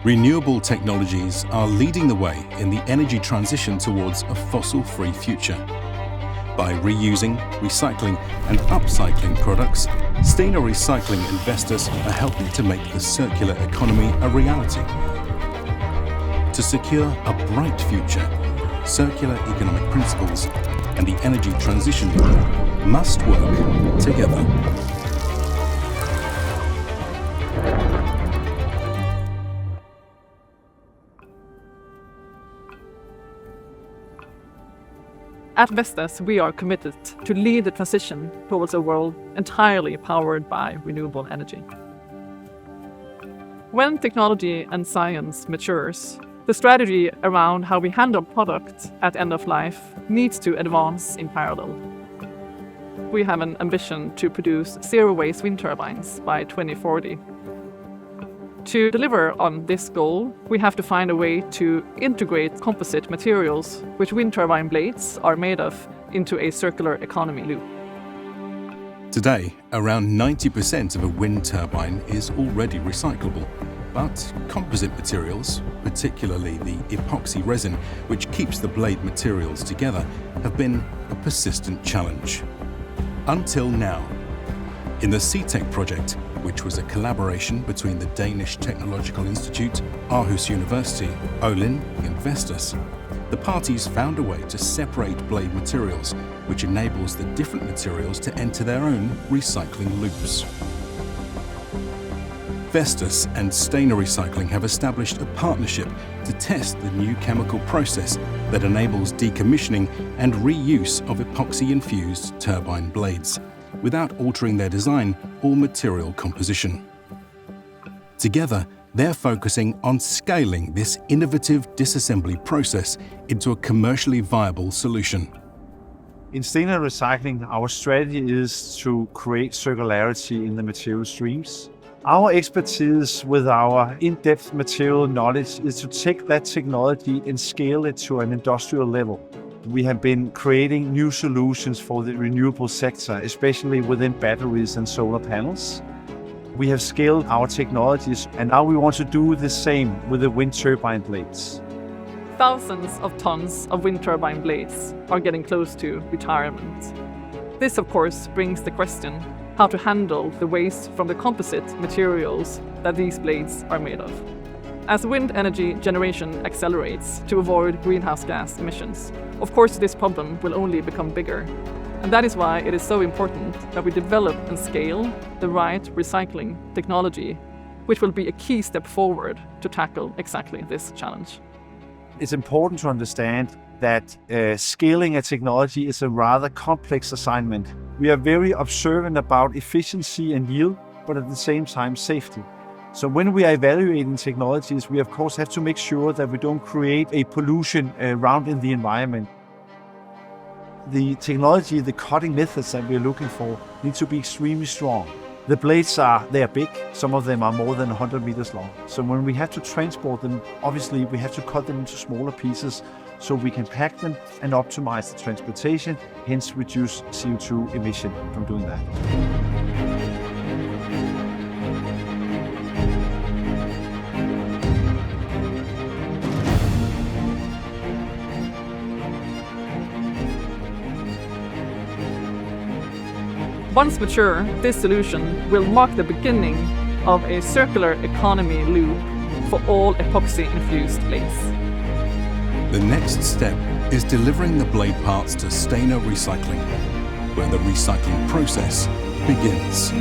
Renewable technologies are leading the way in the energy transition towards a fossil-free future. By reusing, recycling and upcycling products, Stena Recycling and Vestas are helping to make the circular economy a reality. To secure a bright future, circular economic principles and the energy transition must work together. At Vestas, we are committed to lead the transition towards a world entirely powered by renewable energy. When technology and science matures, the strategy around how we handle products at end of life needs to advance in parallel. We have an ambition to produce zero-waste wind turbines by 2040. To deliver on this goal, we have to find a way to integrate composite materials, which wind turbine blades are made of, into a circular economy loop. Today, around 90% of a wind turbine is already recyclable, but composite materials, particularly the epoxy resin, which keeps the blade materials together, have been a persistent challenge. Until now. In the CTEC project, which was a collaboration between the Danish Technological Institute, Aarhus University, Olin and Vestas, the parties found a way to separate blade materials, which enables the different materials to enter their own recycling loops. Vestas and Stena Recycling have established a partnership to test the new chemical process that enables decommissioning and reuse of epoxy-infused turbine blades, without altering their design or material composition. Together, they're focusing on scaling this innovative disassembly process into a commercially viable solution. In Stena Recycling, our strategy is to create circularity in the material streams. Our expertise with our in-depth material knowledge is to take that technology and scale it to an industrial level. We have been creating new solutions for the renewable sector, especially within batteries and solar panels. We have scaled our technologies, and now we want to do the same with the wind turbine blades. Thousands of tons of wind turbine blades are getting close to retirement. This, of course, brings the question how to handle the waste from the composite materials that these blades are made of. As wind energy generation accelerates to avoid greenhouse gas emissions, of course this problem will only become bigger. And that is why it is so important that we develop and scale the right recycling technology, which will be a key step forward to tackle exactly this challenge. It's important to understand that scaling a technology is a rather complex assignment. We are very observant about efficiency and yield, but at the same time safety. So when we are evaluating technologies, we of course have to make sure that we don't create a pollution around in the environment. The technology, the cutting methods that we're looking for need to be extremely strong. The blades they are big, some of them are more than 100 meters long. So when we have to transport them, obviously we have to cut them into smaller pieces so we can pack them and optimize the transportation, hence reduce CO2 emission from doing that. Once mature, this solution will mark the beginning of a circular economy loop for all epoxy-infused blades. The next step is delivering the blade parts to Stena Recycling, where the recycling process begins.